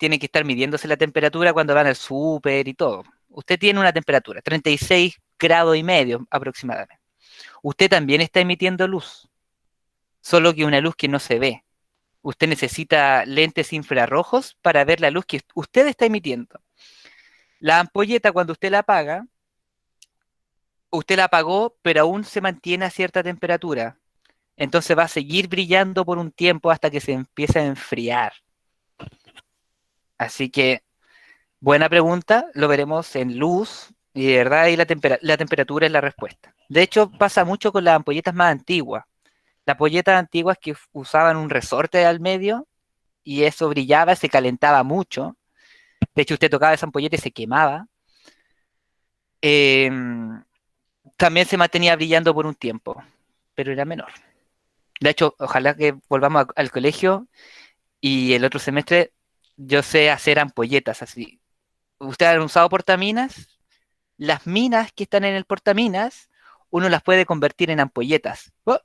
tienen que estar midiéndose la temperatura cuando van al súper y todo. Usted tiene una temperatura, 36 grados y medio aproximadamente. Usted también está emitiendo luz, solo que una luz que no se ve. Usted necesita lentes infrarrojos para ver la luz que usted está emitiendo. La ampolleta, cuando usted la apagó, pero aún se mantiene a cierta temperatura. Entonces va a seguir brillando por un tiempo hasta que se empiece a enfriar. Así que, buena pregunta, lo veremos en luz y de verdad ahí la temperatura es la respuesta. De hecho, pasa mucho con las ampolletas más antiguas. Las ampolletas antiguas que usaban un resorte al medio y eso brillaba, se calentaba mucho. De hecho, usted tocaba esa ampolleta y se quemaba. Em, También se mantenía brillando por un tiempo, pero era menor. De hecho, ojalá que volvamos al colegio y el otro semestre yo sé hacer ampolletas así. Ustedes han usado portaminas, las minas que están en el portaminas, uno las puede convertir en ampolletas. Oh,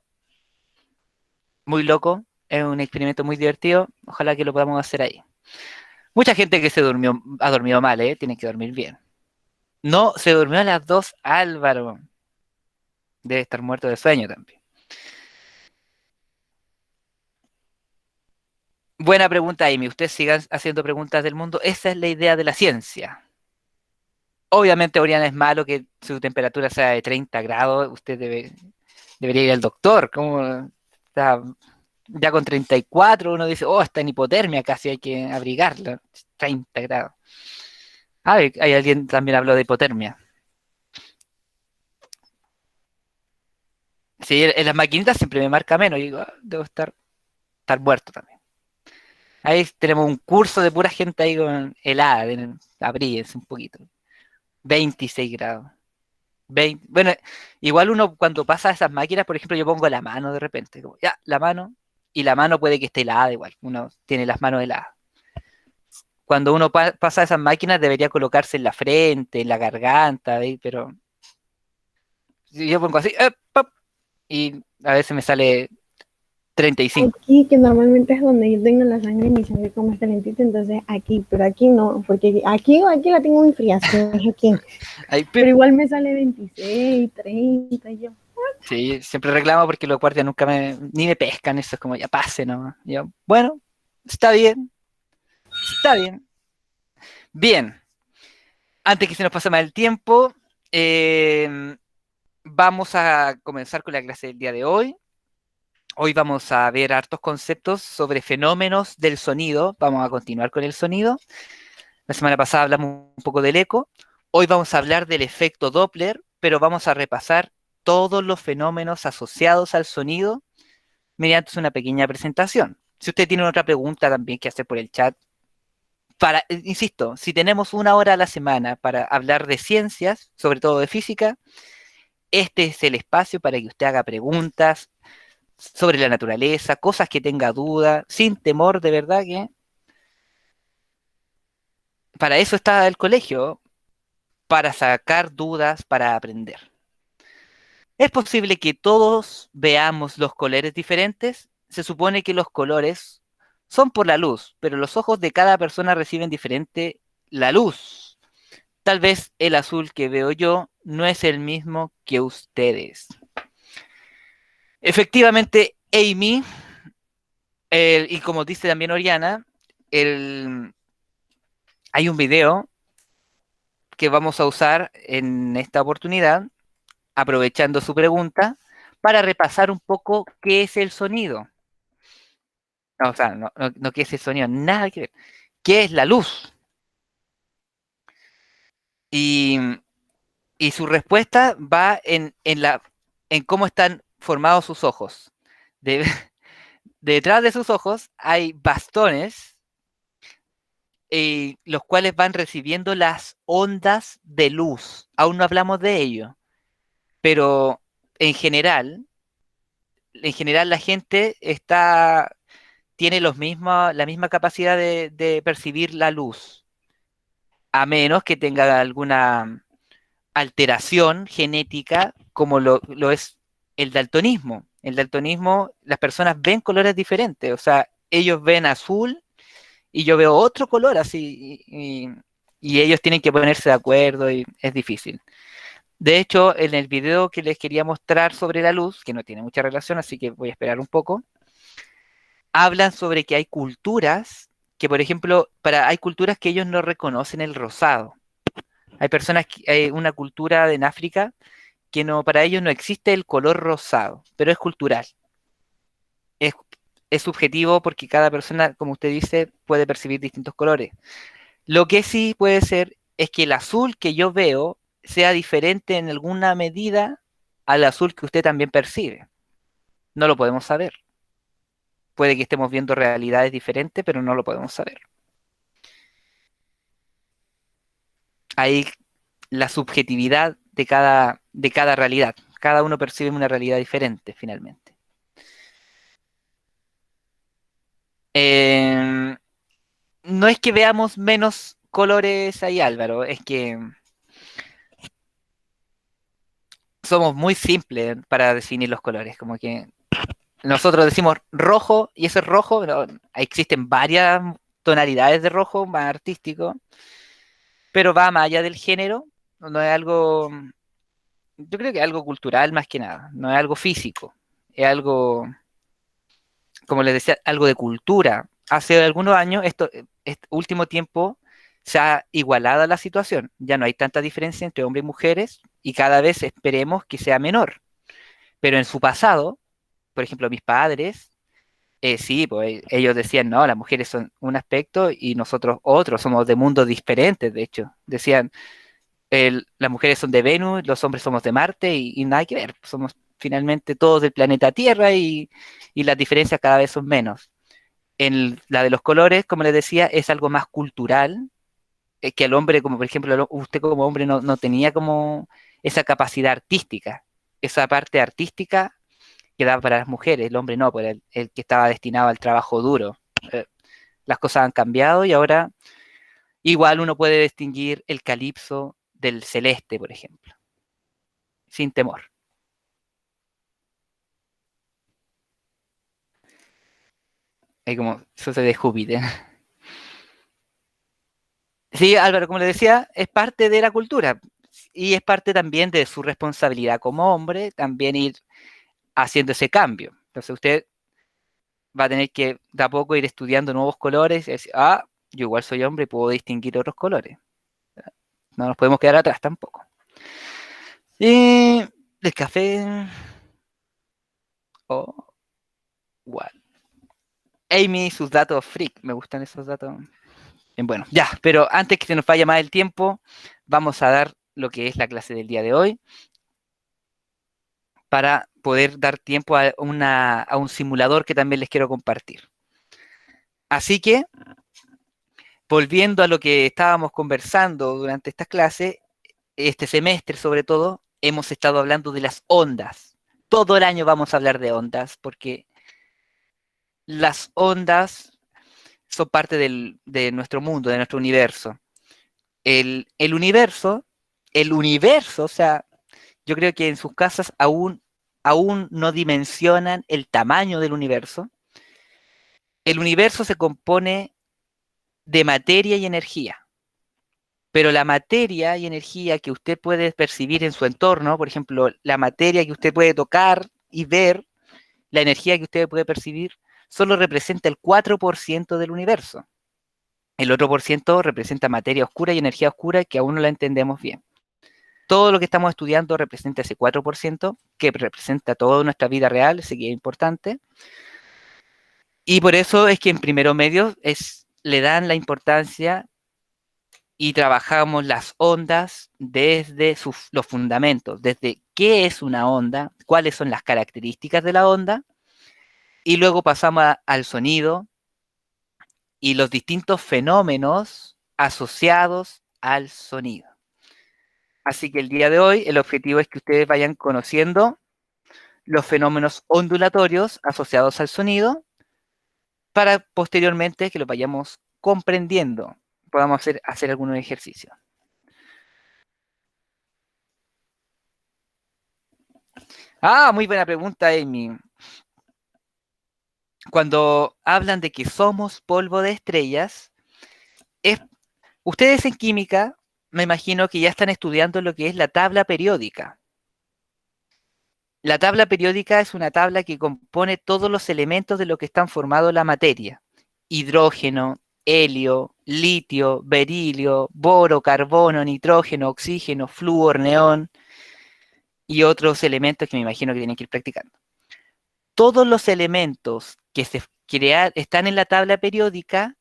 muy loco, es un experimento muy divertido, ojalá que lo podamos hacer ahí. Mucha gente que ha dormido mal, ¿eh? Tiene que dormir bien. No, se durmió a las 2, Álvaro. Debe estar muerto de sueño también. Buena pregunta, Amy. Ustedes sigan haciendo preguntas del mundo. Esa es la idea de la ciencia. Obviamente, Oriana, es malo que su temperatura sea de 30 grados. Debería ir al doctor. ¿Cómo está? Ya con 34 uno dice, oh, está en hipotermia, casi hay que abrigarla. 30 grados. Ah, hay alguien también habló de hipotermia. Sí, en las maquinitas siempre me marca menos. Y digo, ah, debo estar muerto también. Ahí tenemos un curso de pura gente ahí con helada. Abríguense un poquito. 26 grados. Bueno, igual uno cuando pasa a esas máquinas, por ejemplo, yo pongo la mano de repente, como, ya, la mano, y la mano puede que esté helada igual, uno tiene las manos heladas. Cuando uno pasa a esas máquinas debería colocarse en la frente, en la garganta, ¿ve? Pero si yo pongo así, ¡pap! Y a veces me sale 35. Aquí, que normalmente es donde yo tengo la sangre, mi sangre como es calentita, entonces aquí, pero aquí no, porque aquí la tengo muy fría, sí, aquí. Ahí, Pero pip. igual me sale 26, 30, yo. Sí, siempre reclamo porque los guardias nunca ni me pescan, eso es como ya pase, ¿no? Y yo, bueno, está bien, está bien. Bien, antes que se nos pase más el tiempo, eh, vamos a comenzar con la clase del día de hoy. Hoy vamos a ver hartos conceptos sobre fenómenos del sonido. Vamos a continuar con el sonido. La semana pasada hablamos un poco del eco. Hoy vamos a hablar del efecto Doppler, pero vamos a repasar todos los fenómenos asociados al sonido mediante una pequeña presentación. Si usted tiene otra pregunta también que hacer por el chat, insisto, si tenemos una hora a la semana para hablar de ciencias, sobre todo de física, este es el espacio para que usted haga preguntas sobre la naturaleza, cosas que tenga duda, sin temor, de verdad que para eso está el colegio, para sacar dudas, para aprender. ¿Es posible que todos veamos los colores diferentes? Se supone que los colores son por la luz, pero los ojos de cada persona reciben diferente la luz. Tal vez el azul que veo yo no es el mismo que ustedes. Efectivamente, Amy, y como dice también Oriana, el, hay un video que vamos a usar en esta oportunidad, aprovechando su pregunta, para repasar un poco qué es el sonido. No, o sea, no qué es el sonido, nada que ver. ¿Qué es la luz? Y, y su respuesta va en cómo están formados sus ojos. De- Detrás de sus ojos hay bastones, los cuales van recibiendo las ondas de luz. Aún no hablamos de ello, pero en general, en general la gente tiene la misma capacidad de percibir la luz, a menos que tenga alguna alteración genética como lo es el daltonismo. El daltonismo, las personas ven colores diferentes, o sea, ellos ven azul y yo veo otro color así, y ellos tienen que ponerse de acuerdo y es difícil. De hecho, en el video que les quería mostrar sobre la luz, que no tiene mucha relación, así que voy a esperar un poco, hablan sobre que hay culturas que, por ejemplo, hay culturas que ellos no reconocen el rosado. Hay personas, hay una cultura en África que no, para ellos no existe el color rosado, pero es cultural. Es, es subjetivo porque cada persona, como usted dice, puede percibir distintos colores. Lo que sí puede ser es que el azul que yo veo sea diferente en alguna medida al azul que usted también percibe. No lo podemos saber. Puede que estemos viendo realidades diferentes, pero no lo podemos saber. Ahí la subjetividad de cada realidad. Cada uno percibe una realidad diferente, finalmente. Eh, no es que veamos menos colores ahí, Álvaro, es que somos muy simples para definir los colores. Como que nosotros decimos rojo y ese es rojo, pero existen varias tonalidades de rojo más artístico, pero va más allá del género. No es algo, yo creo que es algo cultural más que nada, no es algo físico, es algo, como les decía, algo de cultura. Hace algunos años, este último tiempo, se ha igualado la situación. Ya no hay tanta diferencia entre hombres y mujeres y cada vez esperemos que sea menor. Pero en su pasado, por ejemplo, mis padres, sí, pues ellos decían, no, las mujeres son un aspecto y nosotros otro, somos de mundos diferentes, de hecho. Decían, las mujeres son de Venus, los hombres somos de Marte y nada que ver, somos finalmente todos del planeta Tierra y las diferencias cada vez son menos. En la de los colores, como les decía, es algo más cultural, que el hombre, como por ejemplo, usted como hombre no tenía como esa capacidad artística, esa parte artística que daba para las mujeres, el hombre no, pues el que estaba destinado al trabajo duro. Eh, las cosas han cambiado y ahora igual uno puede distinguir el calipso del celeste, por ejemplo, sin temor. Es como, eso se de Júpiter. Sí, Álvaro, como le decía, es parte de la cultura y es parte también de su responsabilidad como hombre, también ir haciendo ese cambio. Entonces usted va a tener que de a poco ir estudiando nuevos colores y decir, ah, yo igual soy hombre y puedo distinguir otros colores. No nos podemos quedar atrás tampoco. Y el café, oh, igual. Amy, sus datos freak, me gustan esos datos. Bien, bueno, ya, pero antes que se nos vaya más el tiempo, vamos a dar lo que es la clase del día de hoy para poder dar tiempo a un simulador que también les quiero compartir. Así que, volviendo a lo que estábamos conversando durante estas clases, este semestre sobre todo, hemos estado hablando de las ondas. Todo el año vamos a hablar de ondas porque las ondas son parte de nuestro mundo, de nuestro universo. El universo, el universo, o sea, yo creo que en sus casas aún no dimensionan el tamaño del universo. El universo se compone de materia y energía, pero la materia y energía que usted puede percibir en su entorno, por ejemplo, la materia que usted puede tocar y ver, la energía que usted puede percibir, solo representa el 4% del universo. El otro por ciento representa materia oscura y energía oscura que aún no la entendemos bien. Todo lo que estamos estudiando representa ese 4% que representa toda nuestra vida real, ese que es importante. Y por eso es que en primero medio le dan la importancia y trabajamos las ondas desde los fundamentos, desde qué es una onda, cuáles son las características de la onda, y luego pasamos al sonido y los distintos fenómenos asociados al sonido. Así que el día de hoy el objetivo es que ustedes vayan conociendo los fenómenos ondulatorios asociados al sonido para posteriormente que lo vayamos comprendiendo, podamos hacer algunos ejercicios. Ah, muy buena pregunta, Amy. Cuando hablan de que somos polvo de estrellas, Ustedes en química, me imagino que ya están estudiando lo que es la tabla periódica. La tabla periódica es una tabla que compone todos los elementos de lo que están formados la materia. Hidrógeno, helio, litio, berilio, boro, carbono, nitrógeno, oxígeno, flúor, neón y otros elementos que me imagino que tienen que ir practicando. Todos los elementos que están en la tabla periódica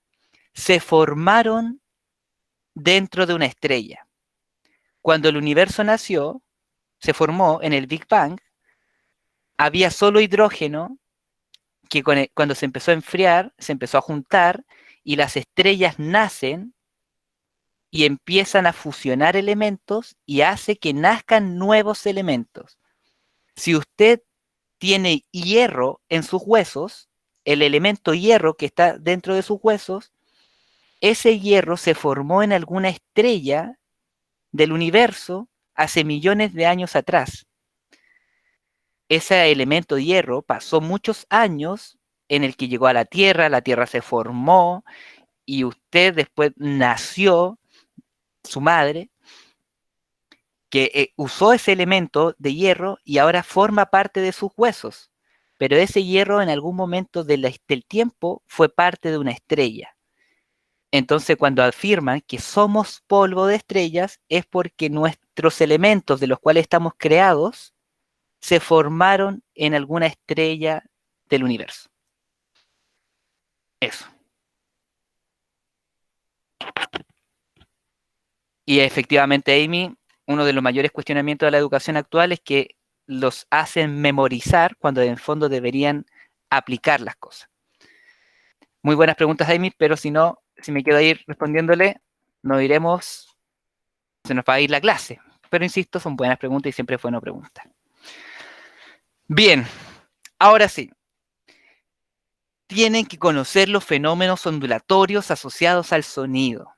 se formaron dentro de una estrella. Cuando el universo nació, se formó en el Big Bang, había solo hidrógeno que cuando se empezó a enfriar, se empezó a juntar y las estrellas nacen y empiezan a fusionar elementos y hace que nazcan nuevos elementos. Si usted tiene hierro en sus huesos, el elemento hierro que está dentro de sus huesos, ese hierro se formó en alguna estrella del universo hace millones de años atrás. Ese elemento hierro pasó muchos años en el que llegó a la Tierra se formó y usted después nació, su madre, que usó ese elemento de hierro y ahora forma parte de sus huesos. Pero ese hierro en algún momento del tiempo fue parte de una estrella. Entonces, cuando afirman que somos polvo de estrellas, es porque nuestros elementos de los cuales estamos creados se formaron en alguna estrella del universo. Eso. Y efectivamente, Amy, uno de los mayores cuestionamientos de la educación actual es que los hacen memorizar cuando en fondo deberían aplicar las cosas. Muy buenas preguntas, Amy, pero si no, si me quedo ahí respondiéndole, no iremos, se nos va a ir la clase. Pero insisto, son buenas preguntas y siempre es bueno preguntar. Bien, ahora sí. Tienen que conocer los fenómenos ondulatorios asociados al sonido.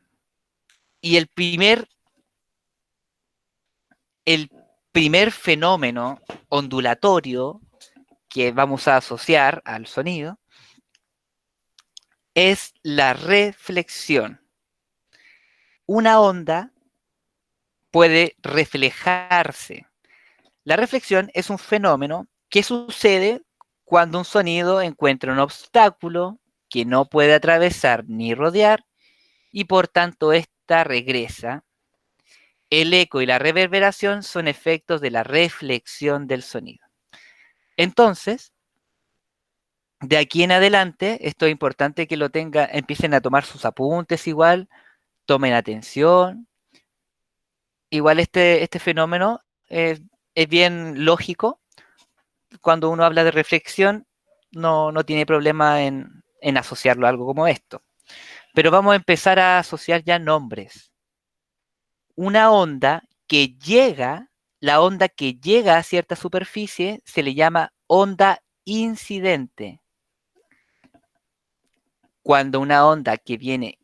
Y el primer fenómeno ondulatorio que vamos a asociar al sonido es la reflexión. Una onda puede reflejarse. La reflexión es un fenómeno que sucede cuando un sonido encuentra un obstáculo que no puede atravesar ni rodear y por tanto ésta regresa. El eco y la reverberación son efectos de la reflexión del sonido. Entonces, de aquí en adelante, esto es importante que lo empiecen a tomar sus apuntes igual, tomen atención. Igual este fenómeno es bien lógico. Cuando uno habla de reflexión, no tiene problema en asociarlo a algo como esto. Pero vamos a empezar a asociar ya nombres. Una onda que llega, la onda que llega a cierta superficie se le llama onda incidente. Cuando una onda que viene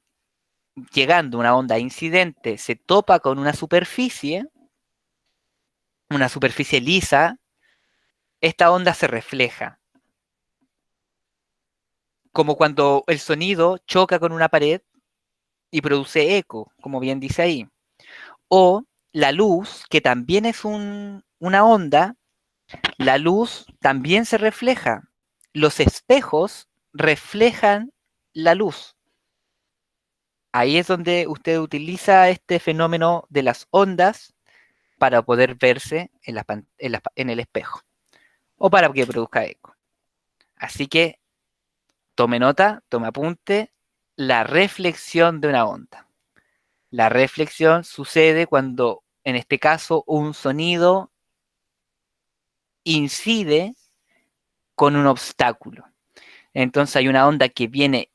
llegando, una onda incidente, se topa con una superficie lisa, esta onda se refleja. Como cuando el sonido choca con una pared y produce eco, como bien dice ahí. O la luz, que también es una onda, la luz también se refleja. Los espejos reflejan la luz. Ahí es donde usted utiliza este fenómeno de las ondas para poder verse en el espejo o para que produzca eco. Así que tome nota, tome apunte, la reflexión de una onda. La reflexión sucede cuando, en este caso, un sonido incide con un obstáculo. Entonces hay una onda que viene,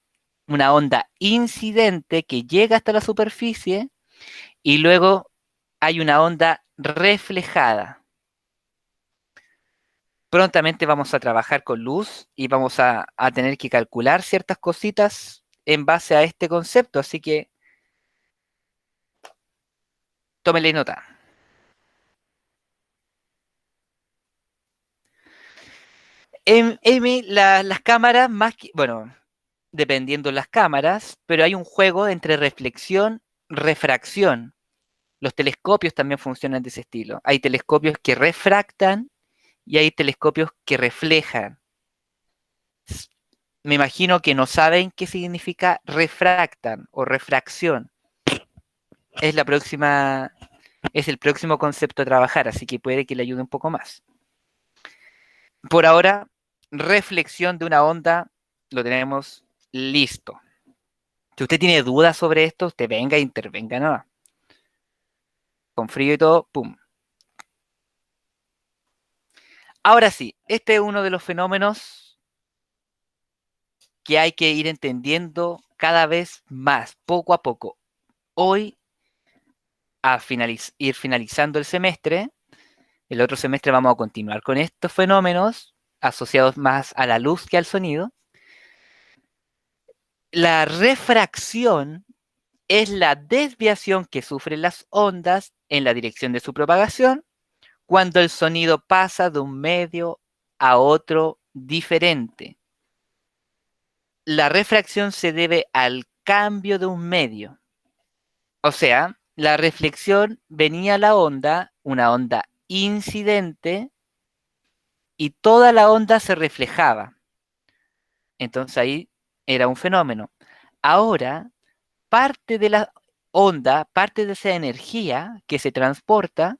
una onda incidente que llega hasta la superficie y luego hay una onda reflejada. Prontamente vamos a trabajar con luz y vamos a tener que calcular ciertas cositas en base a este concepto, así que tómenle nota. Amy, las cámaras, más que, bueno, dependiendo las cámaras, pero hay un juego entre reflexión refracción. Los telescopios también funcionan de ese estilo. Hay telescopios que refractan y hay telescopios que reflejan. Me imagino que no saben qué significa refractan o refracción. Es es el próximo concepto a trabajar, así que puede que le ayude un poco más. Por ahora, reflexión de una onda, lo tenemos listo. Si usted tiene dudas sobre esto, usted venga e intervenga, ¿no? Con frío y todo, ¡pum! Ahora sí, este es uno de los fenómenos que hay que ir entendiendo cada vez más, poco a poco. Hoy, ir finalizando el semestre, el otro semestre vamos a continuar con estos fenómenos asociados más a la luz que al sonido. La refracción es la desviación que sufren las ondas en la dirección de su propagación cuando el sonido pasa de un medio a otro diferente. La refracción se debe al cambio de un medio. O sea, la reflexión venía a la onda, una onda incidente, y toda la onda se reflejaba. Entonces ahí era un fenómeno. Ahora, parte de la onda, parte de esa energía que se transporta,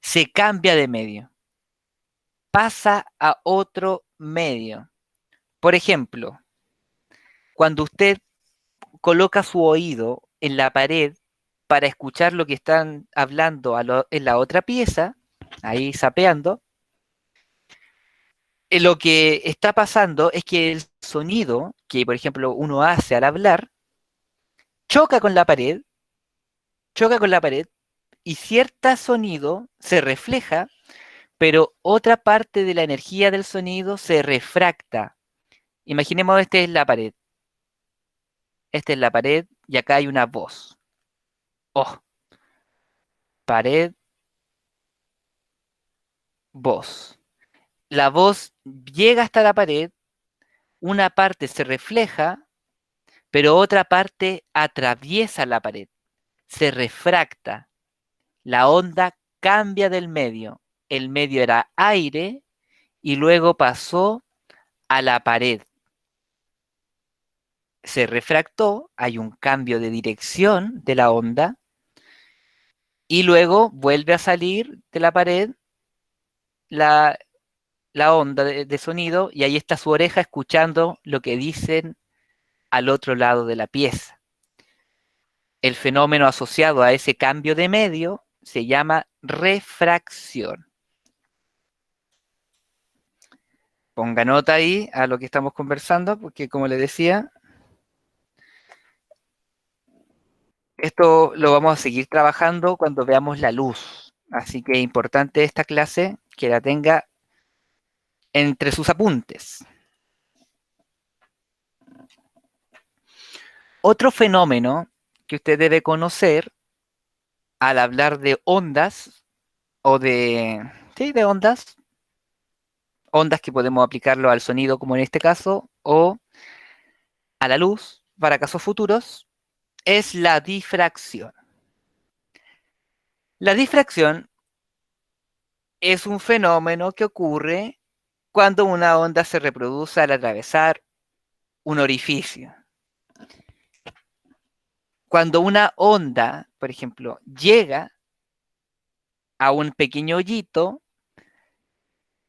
se cambia de medio, pasa a otro medio. Por ejemplo, cuando usted coloca su oído en la pared para escuchar lo que están hablando en la otra pieza, ahí sapeando, lo que está pasando es que el sonido que, por ejemplo, uno hace al hablar, choca con la pared, choca con la pared, y cierto sonido se refleja, pero otra parte de la energía del sonido se refracta. Imaginemos, esta es la pared y acá hay una voz. Oh, pared, voz. La voz llega hasta la pared, una parte se refleja, pero otra parte atraviesa la pared, se refracta. La onda cambia del medio. El medio era aire y luego pasó a la pared. Se refractó, hay un cambio de dirección de la onda y luego vuelve a salir de la pared la, la onda de sonido y ahí está su oreja escuchando lo que dicen al otro lado de la pieza. El fenómeno asociado a ese cambio de medio se llama refracción. Ponga nota ahí a lo que estamos conversando, porque como le decía, esto lo vamos a seguir trabajando cuando veamos la luz. Así que es importante esta clase que la tenga entre sus apuntes. Otro fenómeno que usted debe conocer al hablar de ondas o sí, de ondas que podemos aplicarlo al sonido como en este caso, o a la luz para casos futuros, es la difracción. La difracción es un fenómeno que ocurre cuando una onda se reproduce al atravesar un orificio. Cuando una onda, por ejemplo, llega a un pequeño hoyito,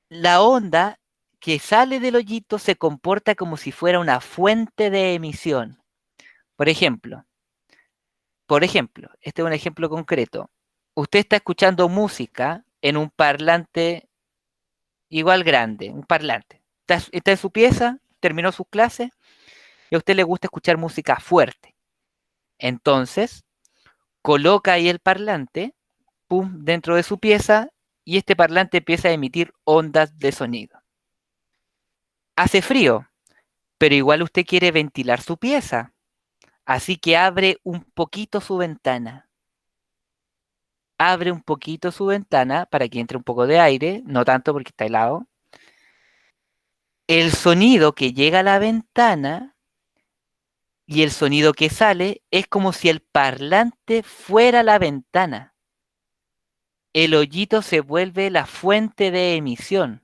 la onda que sale del hoyito se comporta como si fuera una fuente de emisión. Por ejemplo, este es un ejemplo concreto. Usted está escuchando música en un parlante igual grande, un parlante. Está en su pieza, terminó sus clases y a usted le gusta escuchar música fuerte. Entonces, coloca ahí el parlante, pum, dentro de su pieza y este parlante empieza a emitir ondas de sonido. Hace frío, pero igual usted quiere ventilar su pieza, así que abre un poquito su ventana. Abre un poquito su ventana para que entre un poco de aire, no tanto porque está helado. El sonido que llega a la ventana y el sonido que sale es como si el parlante fuera la ventana. El hoyito se vuelve la fuente de emisión.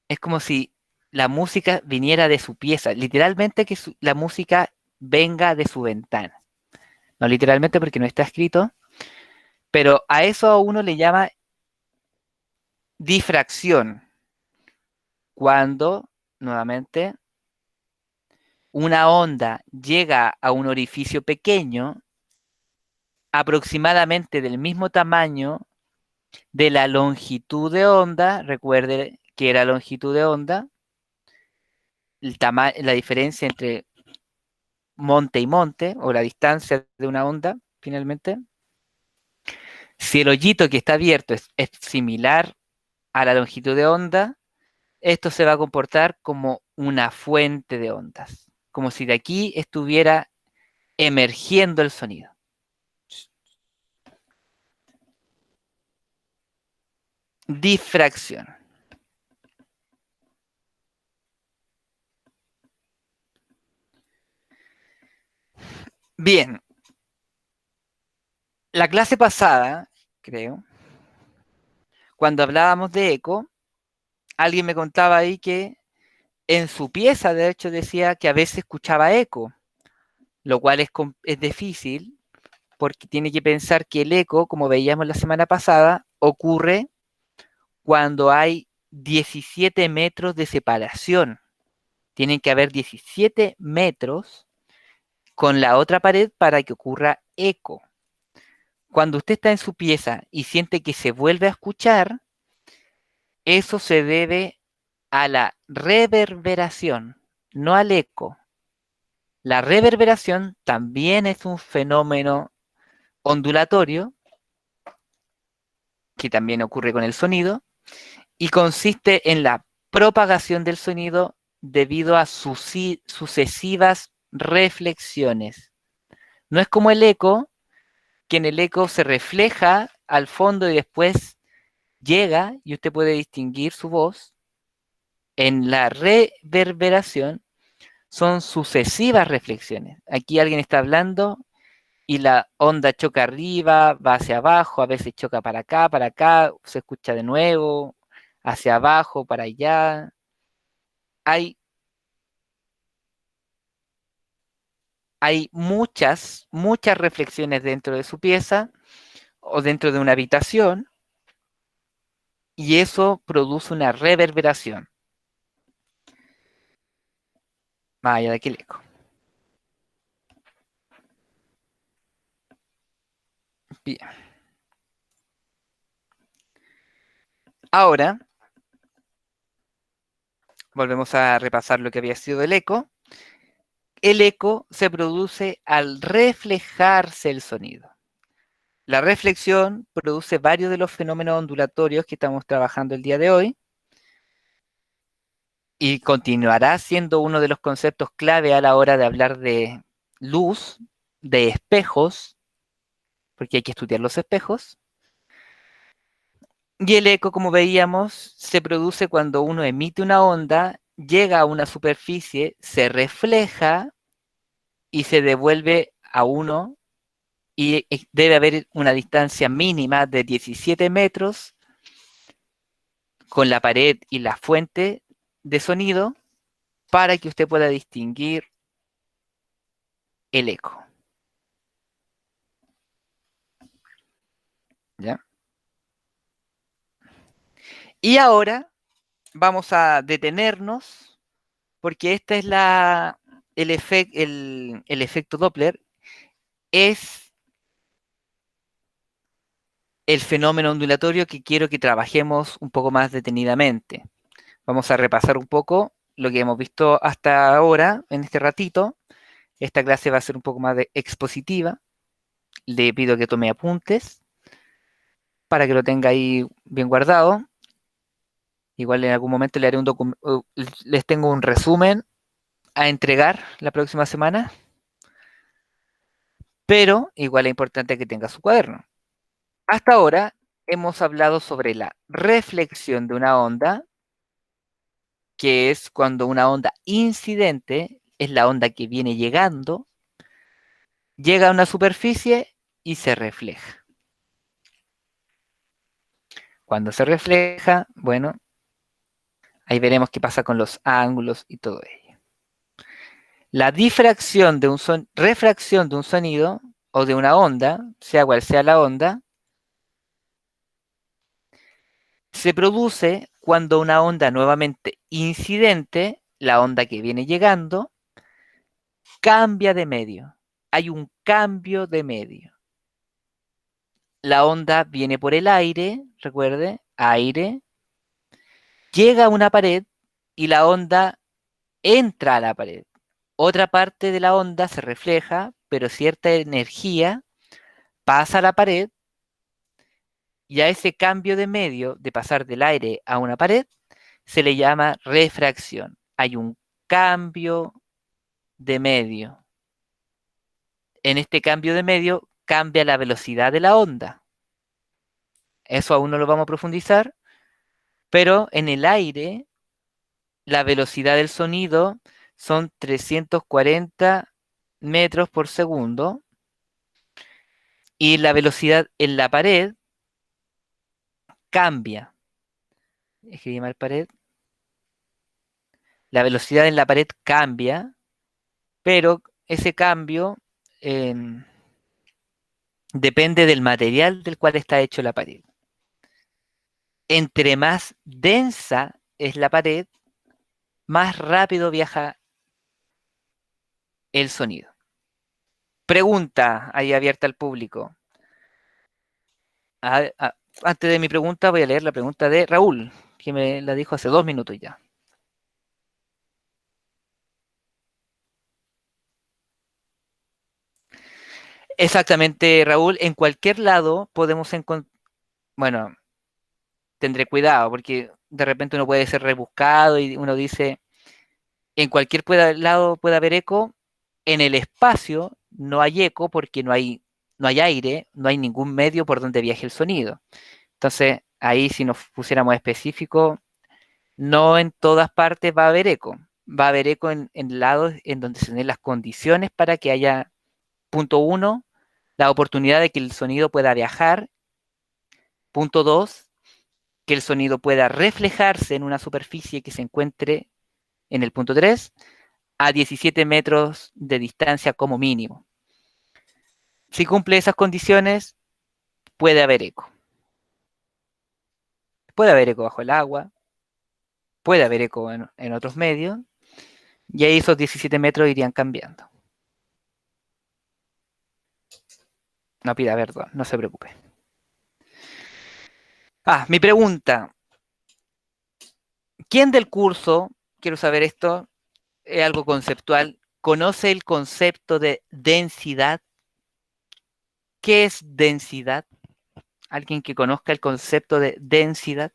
Es como si la música viniera de su pieza, literalmente que la música venga de su ventana. No literalmente porque no está escrito, pero a eso a uno le llama difracción, cuando, nuevamente, una onda llega a un orificio pequeño, aproximadamente del mismo tamaño de la longitud de onda, recuerde que era longitud de onda, la diferencia entre monte y monte, o la distancia de una onda, finalmente. Si el hoyito que está abierto es similar a la longitud de onda, esto se va a comportar como una fuente de ondas, como si de aquí estuviera emergiendo el sonido. Difracción. Bien, la clase pasada, creo, cuando hablábamos de eco, alguien me contaba ahí que en su pieza, de hecho, decía que a veces escuchaba eco, lo cual es difícil porque tiene que pensar que el eco, como veíamos la semana pasada, ocurre cuando hay 17 metros de separación. Tienen que haber 17 metros con la otra pared para que ocurra eco. Cuando usted está en su pieza y siente que se vuelve a escuchar, eso se debe a la reverberación, no al eco. La reverberación también es un fenómeno ondulatorio que también ocurre con el sonido y consiste en la propagación del sonido debido a sucesivas reflexiones. No es como el eco, que en el eco se refleja al fondo y después llega y usted puede distinguir su voz. En la reverberación son sucesivas reflexiones. Aquí alguien está hablando y la onda choca arriba, va hacia abajo, a veces choca para acá, se escucha de nuevo, hacia abajo, para allá. Hay, hay muchas reflexiones dentro de su pieza o dentro de una habitación y eso produce una reverberación. Más allá de aquí el eco. Bien. Ahora volvemos a repasar lo que había sido el eco. El eco se produce al reflejarse el sonido. La reflexión produce varios de los fenómenos ondulatorios que estamos trabajando el día de hoy y continuará siendo uno de los conceptos clave a la hora de hablar de luz, de espejos, porque hay que estudiar los espejos. Y el eco, como veíamos, se produce cuando uno emite una onda, llega a una superficie, se refleja y se devuelve a uno y debe haber una distancia mínima de 17 metros con la pared y la fuente de sonido para que usted pueda distinguir el eco. ¿Ya? Y ahora vamos a detenernos porque esta es el efecto Doppler, es el fenómeno ondulatorio que quiero que trabajemos un poco más detenidamente. Vamos a repasar un poco lo que hemos visto hasta ahora en este ratito. Esta clase va a ser un poco más expositiva. Le pido que tome apuntes para que lo tenga ahí bien guardado. Igual en algún momento le haré les tengo un resumen a entregar la próxima semana, pero igual es importante que tenga su cuaderno. Hasta ahora hemos hablado sobre la reflexión de una onda, que es cuando una onda incidente es la onda que viene llegando, llega a una superficie y se refleja. Cuando se refleja, bueno, ahí veremos qué pasa con los ángulos y todo ello. La difracción de refracción de un sonido o de una onda, sea cual sea la onda, se produce cuando una onda nuevamente incidente, la onda que viene llegando, cambia de medio. Hay un cambio de medio. La onda viene por el aire, recuerde, aire, llega a una pared y la onda entra a la pared. Otra parte de la onda se refleja, pero cierta energía pasa a la pared y a ese cambio de medio, de pasar del aire a una pared, se le llama refracción. Hay un cambio de medio. En este cambio de medio cambia la velocidad de la onda. Eso aún no lo vamos a profundizar, pero en el aire la velocidad del sonido son 340 metros por segundo y la velocidad en la pared cambia. Escribí mal pared. La velocidad en la pared cambia, pero ese cambio em, depende del material del cual está hecho la pared. Entre más densa es la pared, más rápido viaja el sonido. Pregunta ahí abierta al público. Antes de mi pregunta voy a leer la pregunta de Raúl, que me la dijo hace 2 minutos ya. Exactamente, Raúl, en cualquier lado podemos encontrar, bueno, tendré cuidado porque de repente uno puede ser rebuscado y uno dice, en cualquier lado puede haber eco, en el espacio no hay eco porque no hay aire, no hay ningún medio por donde viaje el sonido. Entonces, ahí si nos pusiéramos específico, no en todas partes va a haber eco. Va a haber eco en lados en donde se den las condiciones para que haya, punto uno, la oportunidad de que el sonido pueda viajar. Punto dos, que el sonido pueda reflejarse en una superficie que se encuentre en el punto 3 a 17 metros de distancia como mínimo. Si cumple esas condiciones, puede haber eco. Puede haber eco bajo el agua, puede haber eco en otros medios, y ahí esos 17 metros irían cambiando. No pida perdón, no se preocupe. Mi pregunta. ¿Quién del curso, quiero saber esto, es algo conceptual, conoce el concepto de densidad? ¿Qué es densidad? ¿Alguien que conozca el concepto de densidad?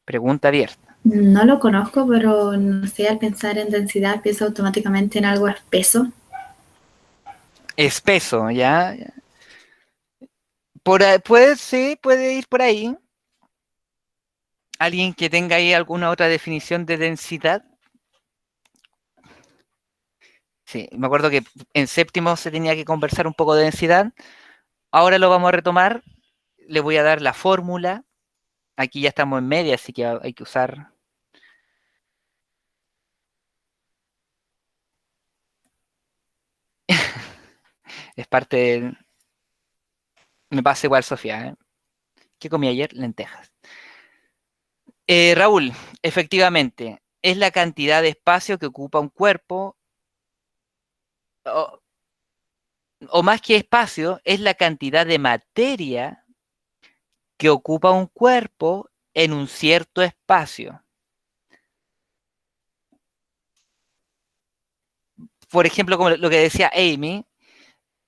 Pregunta abierta. No lo conozco, pero no sé, al pensar en densidad pienso automáticamente en algo espeso. Espeso, ¿ya? Sí, puede ir por ahí. ¿Alguien que tenga ahí alguna otra definición de densidad? Sí, me acuerdo que en séptimo se tenía que conversar un poco de densidad. Ahora lo vamos a retomar. Le voy a dar la fórmula. Aquí ya estamos en media, así que hay que usar. Es parte del. Me pasa igual, Sofía, ¿eh? ¿Qué comí ayer? Lentejas. Raúl, efectivamente, es la cantidad de espacio que ocupa un cuerpo, o, o más que espacio, es la cantidad de materia que ocupa un cuerpo en un cierto espacio. Por ejemplo, como lo que decía Amy,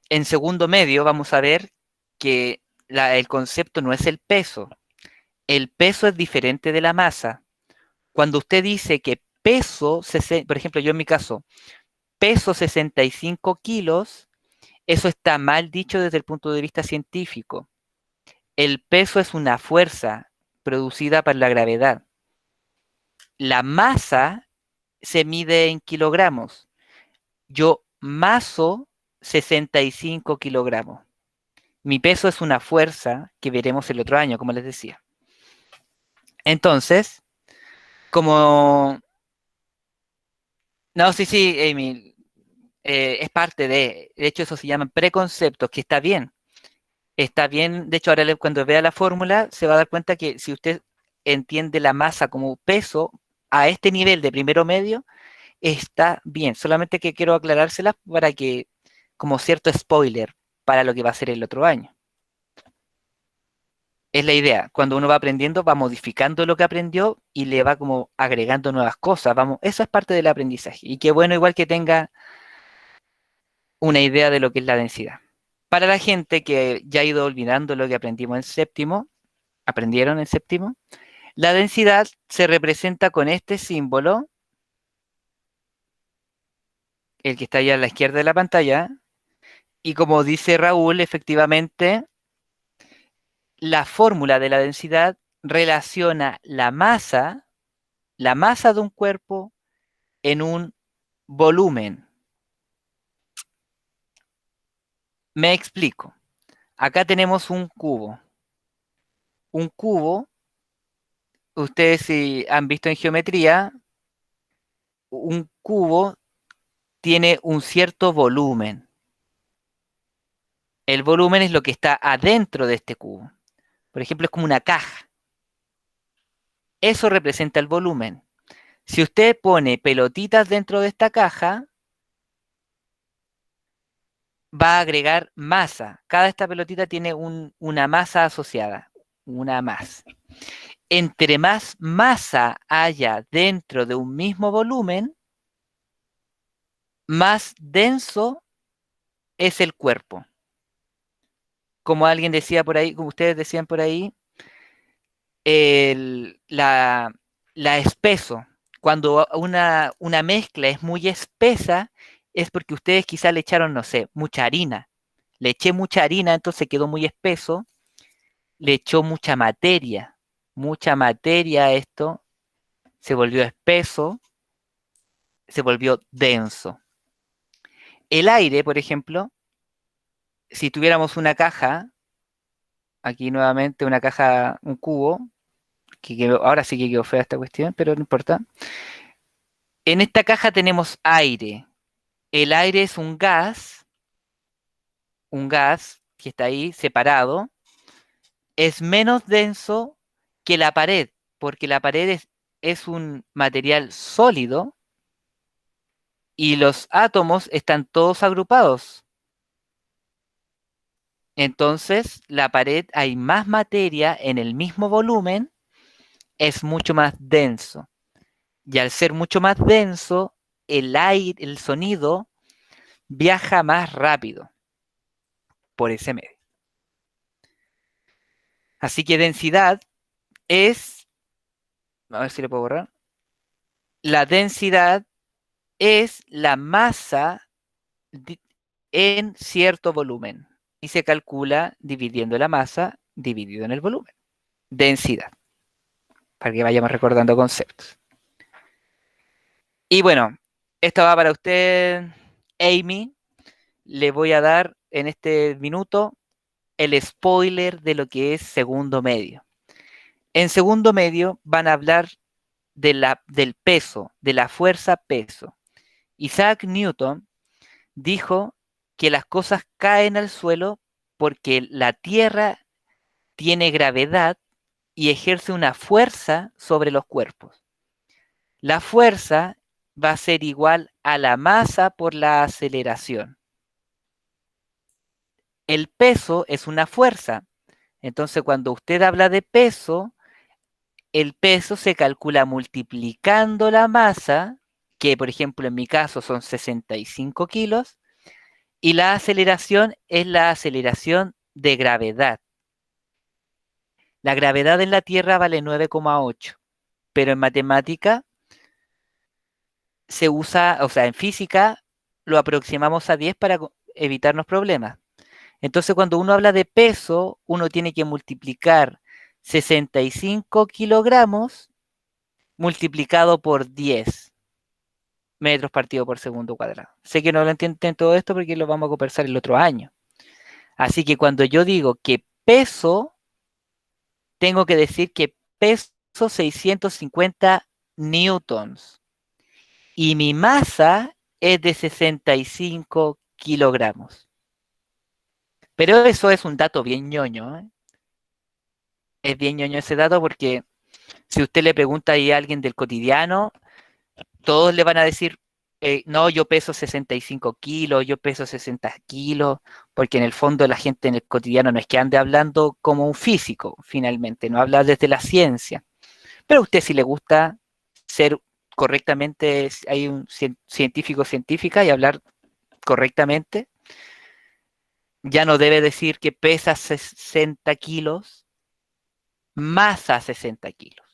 en segundo medio vamos a ver que el concepto no es el peso. El peso es diferente de la masa. Cuando usted dice que peso, por ejemplo, yo en mi caso, peso 65 kilos, eso está mal dicho desde el punto de vista científico. El peso es una fuerza producida por la gravedad. la masa se mide en kilogramos. Yo maso 65 kilogramos. Mi peso es una fuerza que veremos el otro año, como les decía. Entonces, como... No, sí, sí, Amy, es parte de hecho, eso se llaman preconceptos, que está bien. Está bien, de hecho, ahora cuando vea la fórmula, se va a dar cuenta que si usted entiende la masa como peso a este nivel de primero medio, está bien. Solamente que quiero aclarárselas para que, como cierto spoiler para lo que va a ser el otro año. Es la idea. Cuando uno va aprendiendo, va modificando lo que aprendió y le va como agregando nuevas cosas. Vamos, eso es parte del aprendizaje. Y qué bueno igual que tenga una idea de lo que es la densidad. Para la gente que ya ha ido olvidando lo que aprendimos en séptimo, aprendieron en séptimo, la densidad se representa con este símbolo, el que está allá a la izquierda de la pantalla, y como dice Raúl, efectivamente, la fórmula de la densidad relaciona la masa de un cuerpo en un volumen. Me explico. Acá tenemos un cubo. Un cubo, ustedes si han visto en geometría, un cubo tiene un cierto volumen. El volumen es lo que está adentro de este cubo. Por ejemplo, es como una caja. Eso representa el volumen. Si usted pone pelotitas dentro de esta caja, va a agregar masa. Cada esta pelotita tiene una masa asociada, una más. Entre más masa haya dentro de un mismo volumen, más denso es el cuerpo. Como alguien decía por ahí, como ustedes decían por ahí, la espeso. Cuando una mezcla es muy espesa, es porque ustedes quizás le echaron, no sé, mucha harina. Le eché mucha harina, entonces quedó muy espeso. Le echó mucha materia a esto, se volvió espeso, se volvió denso. El aire, por ejemplo, si tuviéramos una caja, aquí nuevamente una caja, un cubo, ahora sí que quedó fea esta cuestión, pero no importa. En esta caja tenemos aire. El aire es un gas que está ahí separado, es menos denso que la pared, porque la pared es un material sólido y los átomos están todos agrupados. Entonces, la pared hay más materia en el mismo volumen, es mucho más denso. Y al ser mucho más denso, el aire, el sonido viaja más rápido por ese medio. Así que densidad es, a ver si le puedo borrar. La densidad es la masa en cierto volumen y se calcula dividiendo la masa dividido en el volumen. Densidad, para que vayamos recordando conceptos. Y bueno, esto va para usted, Amy. Le voy a dar en este minuto el spoiler de lo que es segundo medio. En segundo medio van a hablar del peso, de la fuerza peso. Isaac Newton dijo que las cosas caen al suelo porque la Tierra tiene gravedad y ejerce una fuerza sobre los cuerpos. La fuerza va a ser igual a la masa por la aceleración. El peso es una fuerza. Entonces, cuando usted habla de peso, el peso se calcula multiplicando la masa, que por ejemplo en mi caso son 65 kilos, y la aceleración es la aceleración de gravedad. La gravedad en la Tierra vale 9,8, pero en matemática se usa, o sea, en física lo aproximamos a 10 para evitarnos problemas. Entonces, cuando uno habla de peso, uno tiene que multiplicar 65 kilogramos multiplicado por 10 metros partido por segundo cuadrado. Sé que no lo entienden todo esto porque lo vamos a conversar el otro año. Así que cuando yo digo que peso, tengo que decir que peso 650 newtons y mi masa es de 65 kilogramos. Pero eso es un dato bien ñoño, ¿eh? Es bien ñoño ese dato porque si usted le pregunta ahí a alguien del cotidiano, todos le van a decir, no, yo peso 65 kilos, yo peso 60 kilos, porque en el fondo la gente en el cotidiano no es que ande hablando como un físico, finalmente, no habla desde la ciencia. Pero a usted si le gusta ser correctamente, hay un científico, científica y hablar correctamente, ya no debe decir que pesa 60 kilos, masa 60 kilos.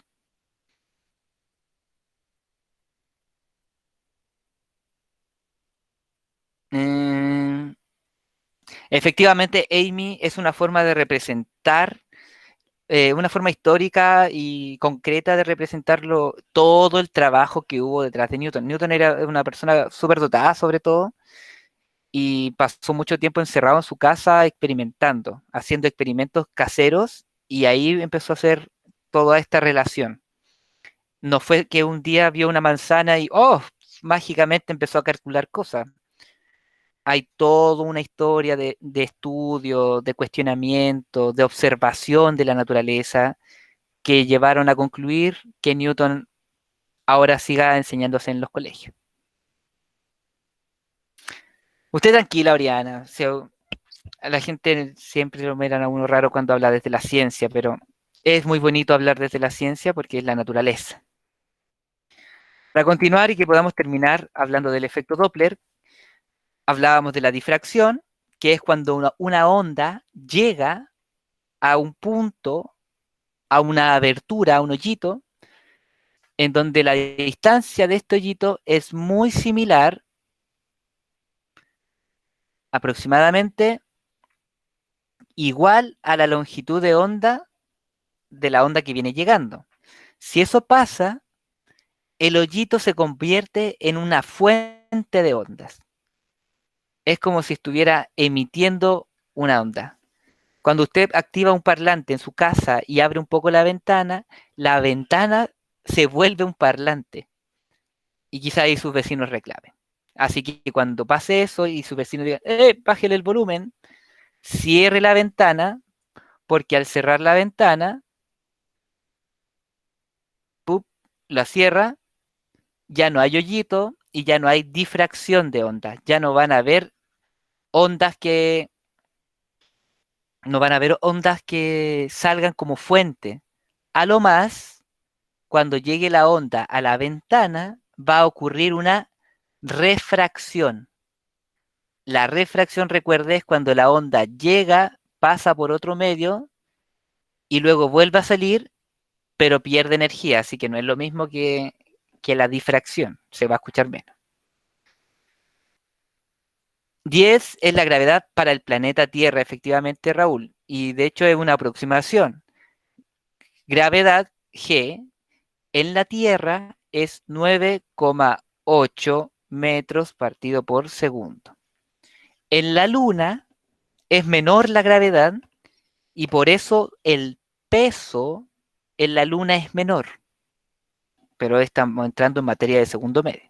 Mm, efectivamente, Amy es una forma de representar, una forma histórica y concreta de representarlo todo el trabajo que hubo detrás de Newton. Newton era una persona súper dotada, sobre todo, y pasó mucho tiempo encerrado en su casa experimentando, haciendo experimentos caseros, y ahí empezó a hacer toda esta relación. No fue que un día vio una manzana y, oh, mágicamente empezó a calcular cosas. Hay toda una historia de estudio, de cuestionamiento, de observación de la naturaleza que llevaron a concluir que Newton ahora siga enseñándose en los colegios. Usted tranquila, Oriana. A la gente siempre lo miran a uno raro cuando habla desde la ciencia, pero es muy bonito hablar desde la ciencia porque es la naturaleza. Para continuar y que podamos terminar hablando del efecto Doppler, hablábamos de la difracción, que es cuando una onda llega a un punto, a una abertura, a un hoyito, en donde la distancia de este hoyito es muy similar, aproximadamente igual a la longitud de onda de la onda que viene llegando. Si eso pasa, el hoyito se convierte en una fuente de ondas. Es como si estuviera emitiendo una onda. Cuando usted activa un parlante en su casa y abre un poco la ventana se vuelve un parlante y quizá ahí sus vecinos reclamen. Así que cuando pase eso y sus vecinos digan, bájele el volumen, cierre la ventana, porque al cerrar la ventana, ¡pup!, la cierra, ya no hay hoyito y ya no hay difracción de ondas. Ya no van a haber ondas que no van a haber ondas que salgan como fuente. A lo más, cuando llegue la onda a la ventana, va a ocurrir una refracción. La refracción, recuerde, es cuando la onda llega, pasa por otro medio y luego vuelve a salir, pero pierde energía, así que no es lo mismo que la difracción, se va a escuchar menos. 10 es la gravedad para el planeta Tierra, efectivamente, Raúl, y de hecho es una aproximación. Gravedad G en la Tierra es 9,8 metros partido por segundo. En la Luna es menor la gravedad y por eso el peso en la Luna es menor, pero estamos entrando en materia de segundo medio.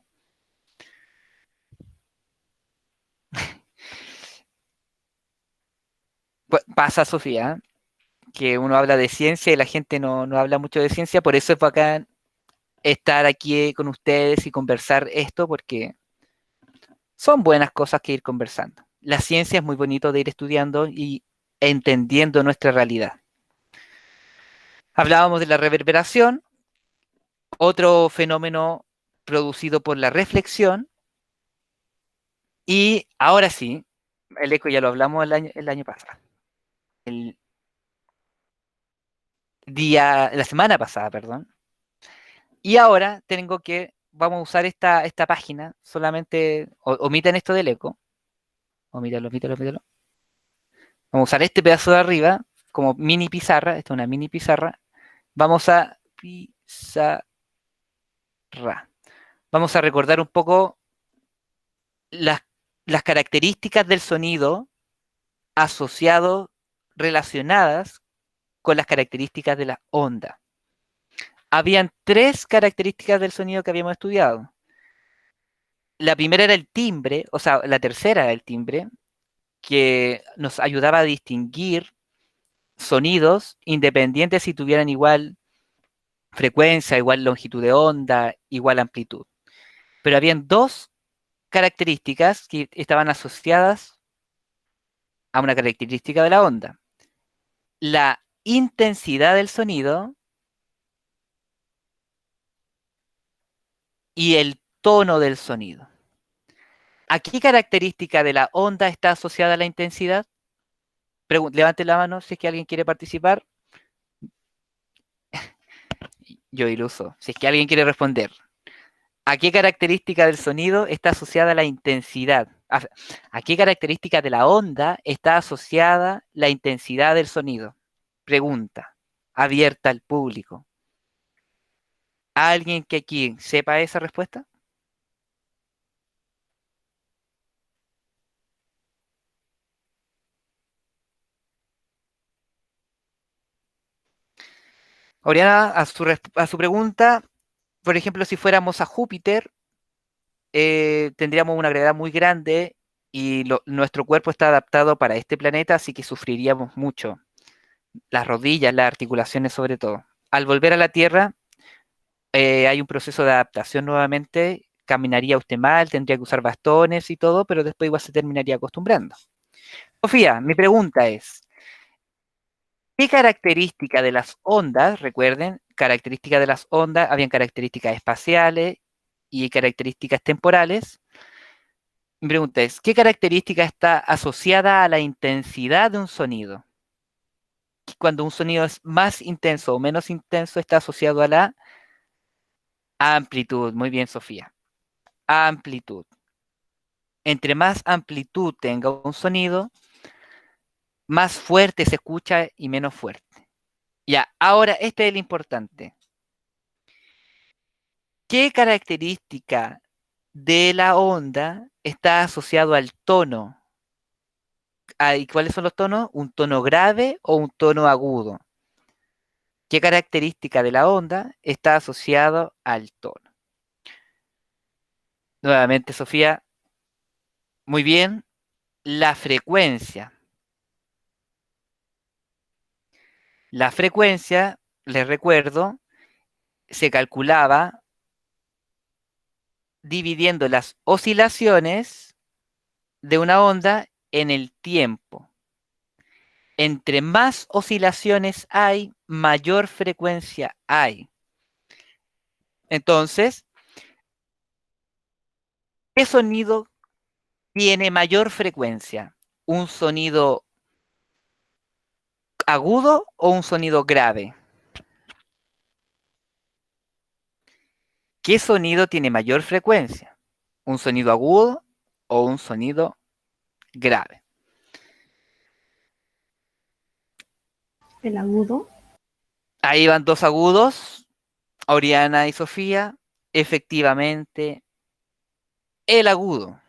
Pasa, Sofía, que uno habla de ciencia y la gente no habla mucho de ciencia, por eso es bacán estar aquí con ustedes y conversar esto, porque son buenas cosas que ir conversando. La ciencia es muy bonito de ir estudiando y entendiendo nuestra realidad. Hablábamos de la reverberación, otro fenómeno producido por la reflexión, y ahora sí, el eco ya lo hablamos el año pasado. La semana pasada, perdón. Y ahora vamos a usar esta página, solamente omitan esto del eco, omítalo, omítalo, omítalo. Vamos a usar este pedazo de arriba como mini pizarra, esta es una mini pizarra. Vamos a pizarra, Ra. Vamos a recordar un poco las, las características del sonido asociado, relacionadas con las características de la onda. Habían tres características del sonido que habíamos estudiado. La primera era el timbre, o sea, la tercera era el timbre, que nos ayudaba a distinguir sonidos independientes si tuvieran igual frecuencia, igual longitud de onda, igual amplitud. Pero habían dos características que estaban asociadas a una característica de la onda. La intensidad del sonido y el tono del sonido. ¿A qué característica de la onda está asociada la intensidad? Levante la mano si es que alguien quiere participar. Yo iluso. Si es que alguien quiere responder. ¿A qué característica del sonido está asociada la intensidad? ¿A qué característica de la onda está asociada la intensidad del sonido? Pregunta, abierta al público. ¿Alguien que aquí sepa esa respuesta? Oriana, a su pregunta, por ejemplo, si fuéramos a Júpiter, tendríamos una gravedad muy grande y nuestro cuerpo está adaptado para este planeta, así que sufriríamos mucho. Las rodillas, las articulaciones sobre todo. Al volver a la Tierra, hay un proceso de adaptación nuevamente. Caminaría usted mal, tendría que usar bastones y todo, pero después igual se terminaría acostumbrando. Sofía, mi pregunta es, ¿qué característica de las ondas, recuerden, características de las ondas, habían características espaciales y características temporales? Mi pregunta es, ¿qué característica está asociada a la intensidad de un sonido? Cuando un sonido es más intenso o menos intenso, está asociado a la amplitud. Muy bien, Sofía. Amplitud. Entre más amplitud tenga un sonido, más fuerte se escucha y menos fuerte. Ya, ahora este es el importante. ¿Qué característica de la onda está asociado al tono? ¿Y cuáles son los tonos? ¿Un tono grave o un tono agudo? ¿Qué característica de la onda está asociado al tono? Nuevamente, Sofía, muy bien. La frecuencia. La frecuencia, les recuerdo, se calculaba dividiendo las oscilaciones de una onda en el tiempo. Entre más oscilaciones hay, mayor frecuencia hay. Entonces, ¿qué sonido tiene mayor frecuencia? ¿Un sonido agudo o un sonido grave? ¿Qué sonido tiene mayor frecuencia? ¿Un sonido agudo o un sonido grave? El agudo. Ahí van dos agudos, Oriana y Sofía. Efectivamente, el agudo.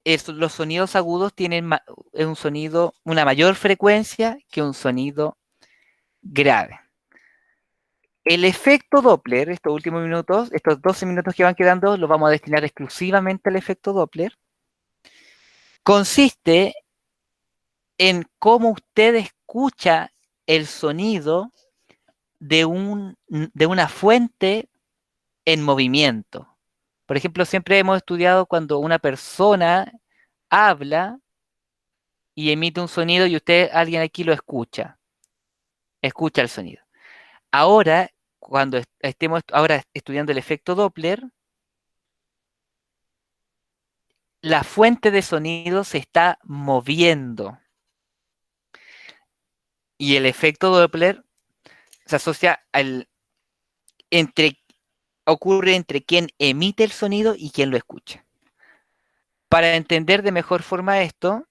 Los sonidos agudos tienen un sonido, una mayor frecuencia que un sonido grave. El efecto Doppler, estos últimos minutos, estos 12 minutos que van quedando, los vamos a destinar exclusivamente al efecto Doppler. Consiste en cómo usted escucha el sonido de una fuente en movimiento. Por ejemplo, siempre hemos estudiado cuando una persona habla y emite un sonido y alguien aquí lo escucha el sonido. Ahora, cuando estemos ahora estudiando el efecto Doppler, la fuente de sonido se está moviendo y el efecto Doppler se asocia entre, ocurre entre quien emite el sonido y quien lo escucha. Para entender de mejor forma esto,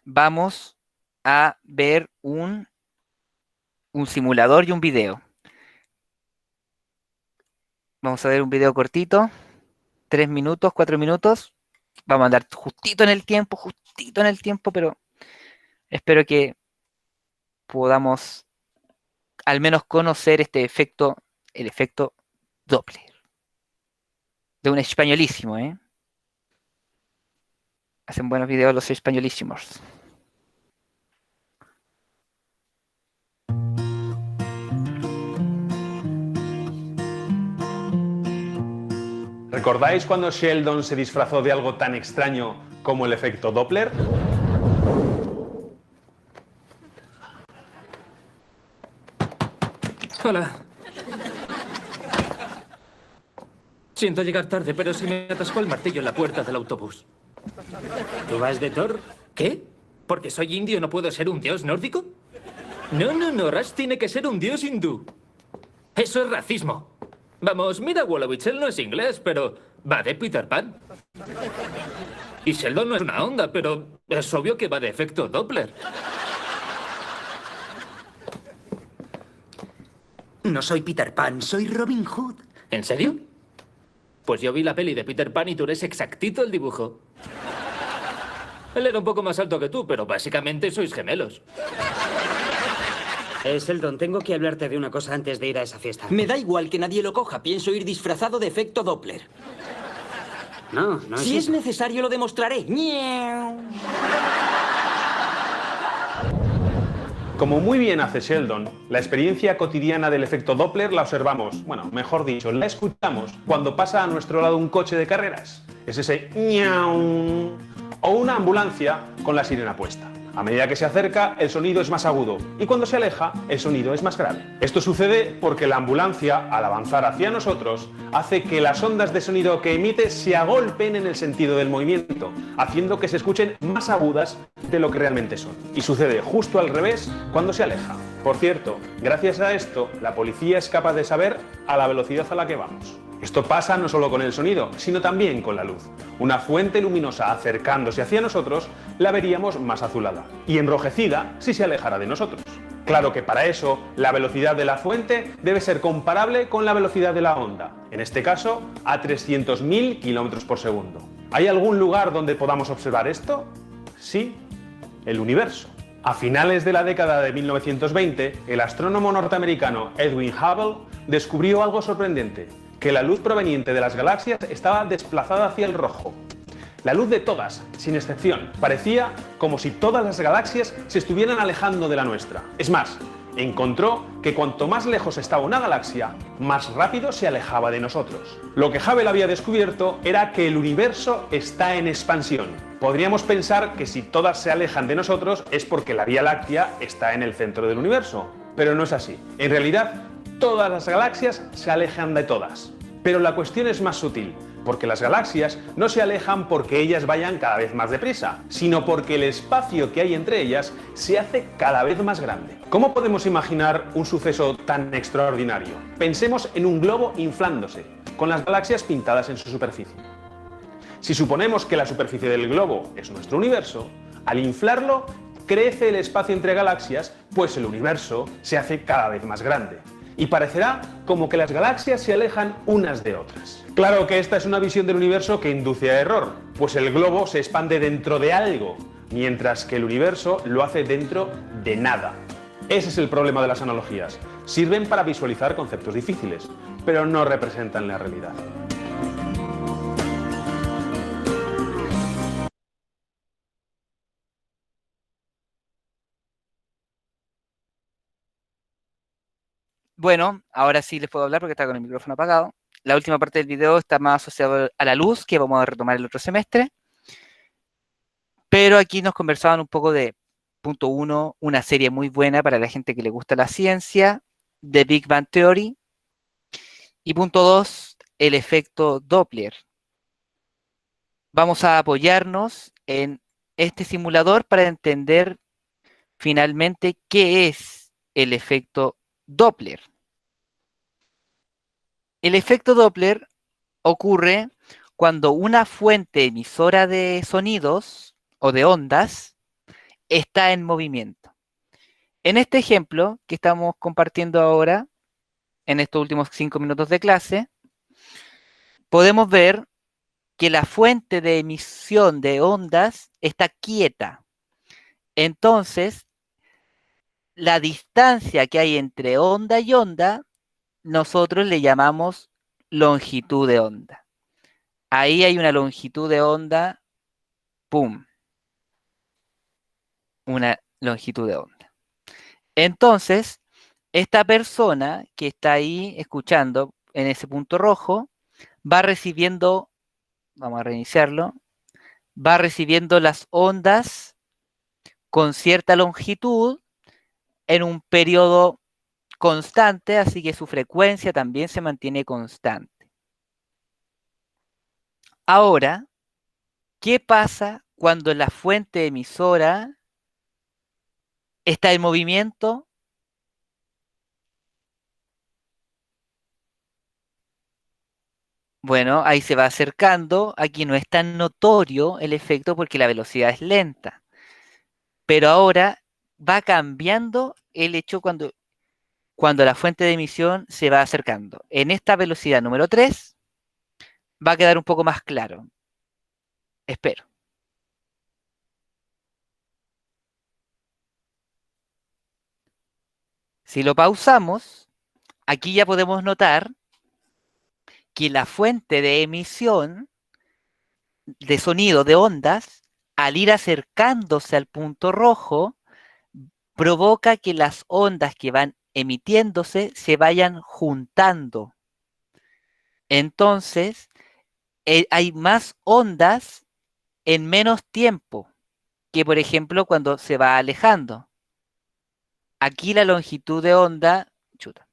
vamos a ver un simulador y un video. Vamos a ver un video cortito, 3 minutos, 4 minutos. Vamos a andar justito en el tiempo, pero espero que podamos al menos conocer este efecto, el efecto Doppler. De un españolísimo, ¿eh? Hacen buenos videos los españolísimos. ¿Recordáis cuando Sheldon se disfrazó de algo tan extraño como el efecto Doppler? Hola. Siento llegar tarde, pero se me atascó el martillo en la puerta del autobús. ¿Tú vas de Thor? ¿Qué? ¿Porque soy indio no puedo ser un dios nórdico? No, Rush tiene que ser un dios hindú. Eso es racismo. Vamos, mira Wolowitz, él no es inglés, pero va de Peter Pan. Y Sheldon no es una onda, pero es obvio que va de efecto Doppler. No soy Peter Pan, soy Robin Hood. ¿En serio? Pues yo vi la peli de Peter Pan y tú eres exactito el dibujo. Él era un poco más alto que tú, pero básicamente sois gemelos. Sheldon, tengo que hablarte de una cosa antes de ir a esa fiesta. Me da igual que nadie lo coja. Pienso ir disfrazado de efecto Doppler. No es Si es eso. necesario, lo demostraré. ¡Miau! Como muy bien hace Sheldon, la experiencia cotidiana del efecto Doppler la observamos, bueno, mejor dicho, la escuchamos cuando pasa a nuestro lado un coche de carreras. Es ese ñau, o una ambulancia con la sirena puesta. A medida que se acerca, el sonido es más agudo y cuando se aleja, el sonido es más grave. Esto sucede porque la ambulancia, al avanzar hacia nosotros, hace que las ondas de sonido que emite se agolpen en el sentido del movimiento, haciendo que se escuchen más agudas de lo que realmente son. Y sucede justo al revés cuando se aleja. Por cierto, gracias a esto, la policía es capaz de saber a la velocidad a la que vamos. Esto pasa no solo con el sonido, sino también con la luz. Una fuente luminosa acercándose hacia nosotros la veríamos más azulada y enrojecida si se alejara de nosotros. Claro que para eso la velocidad de la fuente debe ser comparable con la velocidad de la onda, en este caso a 300.000 km por segundo. ¿Hay algún lugar donde podamos observar esto? Sí, el universo. A finales de la década de 1920, el astrónomo norteamericano Edwin Hubble descubrió algo sorprendente, que la luz proveniente de las galaxias estaba desplazada hacia el rojo. La luz de todas, sin excepción, parecía como si todas las galaxias se estuvieran alejando de la nuestra. Es más, encontró que cuanto más lejos estaba una galaxia, más rápido se alejaba de nosotros. Lo que Hubble había descubierto era que el universo está en expansión. Podríamos pensar que si todas se alejan de nosotros es porque la Vía Láctea está en el centro del universo, pero no es así. En realidad, todas las galaxias se alejan de todas. Pero la cuestión es más sutil, porque las galaxias no se alejan porque ellas vayan cada vez más deprisa, sino porque el espacio que hay entre ellas se hace cada vez más grande. ¿Cómo podemos imaginar un suceso tan extraordinario? Pensemos en un globo inflándose, con las galaxias pintadas en su superficie. Si suponemos que la superficie del globo es nuestro universo, al inflarlo crece el espacio entre galaxias, pues el universo se hace cada vez más grande. Y parecerá como que las galaxias se alejan unas de otras. Claro que esta es una visión del universo que induce a error, pues el globo se expande dentro de algo, mientras que el universo lo hace dentro de nada. Ese es el problema de las analogías. Sirven para visualizar conceptos difíciles, pero no representan la realidad. Bueno, ahora sí les puedo hablar porque está con el micrófono apagado. La última parte del video está más asociada a la luz, que vamos a retomar el otro semestre. Pero aquí nos conversaban un poco de punto 1, una serie muy buena para la gente que le gusta la ciencia, The Big Bang Theory. Y punto 2, el efecto Doppler. Vamos a apoyarnos en este simulador para entender finalmente qué es el efecto Doppler. El efecto Doppler ocurre cuando una fuente emisora de sonidos o de ondas está en movimiento. En este ejemplo que estamos compartiendo ahora, en estos últimos 5 minutos de clase, podemos ver que la fuente de emisión de ondas está quieta. Entonces, la distancia que hay entre onda y onda, nosotros le llamamos longitud de onda. Ahí hay una longitud de onda, ¡pum! Una longitud de onda. Entonces, esta persona que está ahí escuchando en ese punto rojo, va recibiendo, vamos a reiniciarlo, va recibiendo las ondas con cierta longitud en un periodo constante, así que su frecuencia también se mantiene constante. Ahora, ¿qué pasa cuando la fuente emisora está en movimiento? Bueno, ahí se va acercando. Aquí no es tan notorio el efecto porque la velocidad es lenta. Pero ahora va cambiando el hecho cuando la fuente de emisión se va acercando. En esta velocidad número 3 va a quedar un poco más claro. Espero. Si lo pausamos, aquí ya podemos notar que la fuente de emisión de sonido de ondas, al ir acercándose al punto rojo, provoca que las ondas que van emitiéndose se vayan juntando. Entonces, hay más ondas en menos tiempo que, por ejemplo, cuando se va alejando. Aquí la longitud de onda, chuta,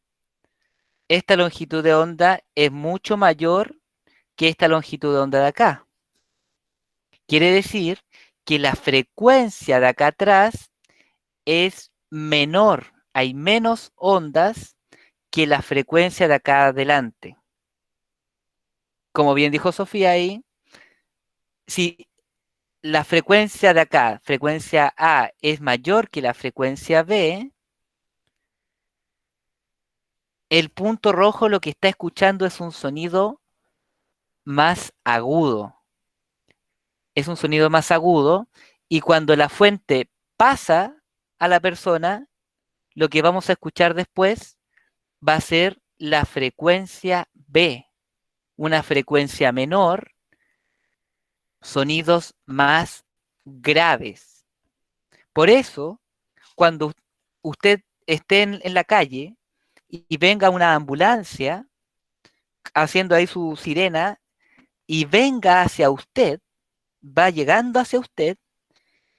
esta longitud de onda es mucho mayor que esta longitud de onda de acá. Quiere decir que la frecuencia de acá atrás es menor, hay menos ondas que la frecuencia de acá adelante. Como bien dijo Sofía ahí, si la frecuencia de acá, frecuencia A, es mayor que la frecuencia B, el punto rojo lo que está escuchando es un sonido más agudo. Es un sonido más agudo y cuando la fuente pasa a la persona, lo que vamos a escuchar después va a ser la frecuencia B, una frecuencia menor, sonidos más graves. Por eso, cuando usted esté en la calle y venga una ambulancia haciendo ahí su sirena y venga hacia usted, va llegando hacia usted,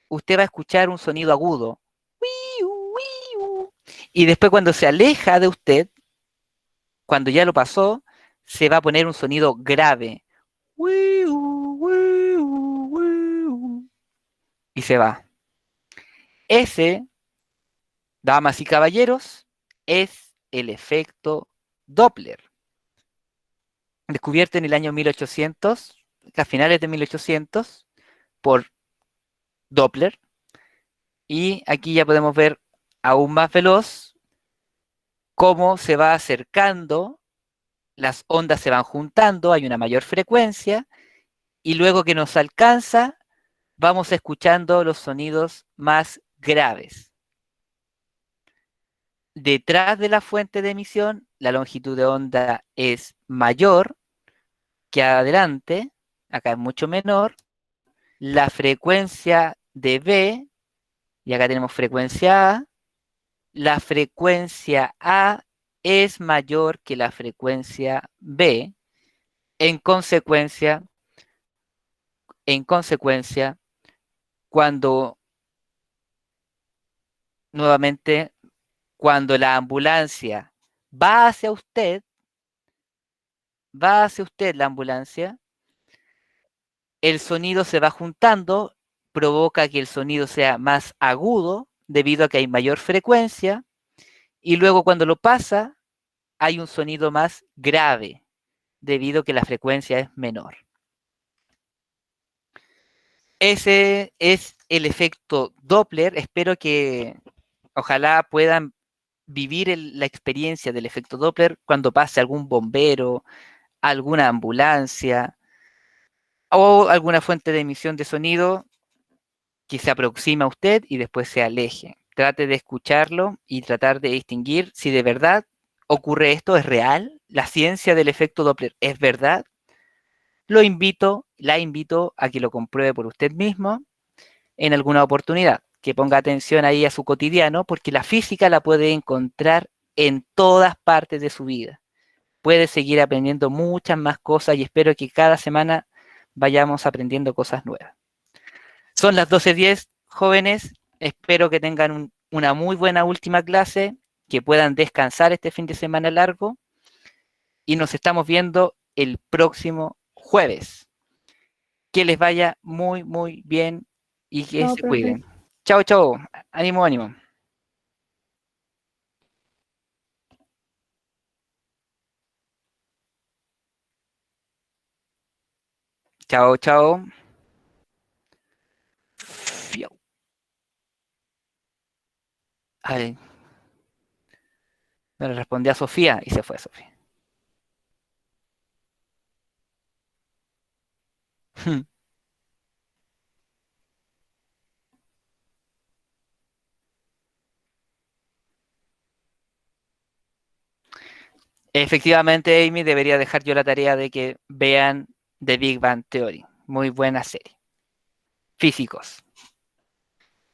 usted va a escuchar un sonido agudo. "Wiu, wiu". Y después cuando se aleja de usted, cuando ya lo pasó, se va a poner un sonido grave. "Wiu, wiu, wiu". Y se va. Ese, damas y caballeros, es el efecto Doppler, descubierto en el año 1800, a finales de 1800, por Doppler. Y aquí ya podemos ver aún más veloz cómo se va acercando, las ondas se van juntando, hay una mayor frecuencia, y luego que nos alcanza, vamos escuchando los sonidos más graves. Detrás de la fuente de emisión, la longitud de onda es mayor que adelante, acá es mucho menor, la frecuencia de B, y acá tenemos frecuencia A, la frecuencia A es mayor que la frecuencia B, en consecuencia, cuando nuevamente, cuando la ambulancia va hacia usted la ambulancia, el sonido se va juntando, provoca que el sonido sea más agudo debido a que hay mayor frecuencia, y luego cuando lo pasa, hay un sonido más grave debido a que la frecuencia es menor. Ese es el efecto Doppler. Espero que ojalá puedan vivir la experiencia del efecto Doppler cuando pase algún bombero, alguna ambulancia o alguna fuente de emisión de sonido que se aproxime a usted y después se aleje. Trate de escucharlo y tratar de distinguir si de verdad ocurre esto, es real, la ciencia del efecto Doppler es verdad. La invito a que lo compruebe por usted mismo en alguna oportunidad, que ponga atención ahí a su cotidiano, porque la física la puede encontrar en todas partes de su vida. Puede seguir aprendiendo muchas más cosas y espero que cada semana vayamos aprendiendo cosas nuevas. Son las 12:10, jóvenes. Espero que tengan una muy buena última clase, que puedan descansar este fin de semana largo y nos estamos viendo el próximo jueves. Que les vaya muy, muy bien y que Chao, se profe. cuiden. Chao, chao. Ánimo, ánimo. Chao, chao. Fiu. Ay, no le respondí a Sofía y se fue Sofía. Efectivamente, Amy, debería dejar yo la tarea de que vean The Big Bang Theory. Muy buena serie. Físicos.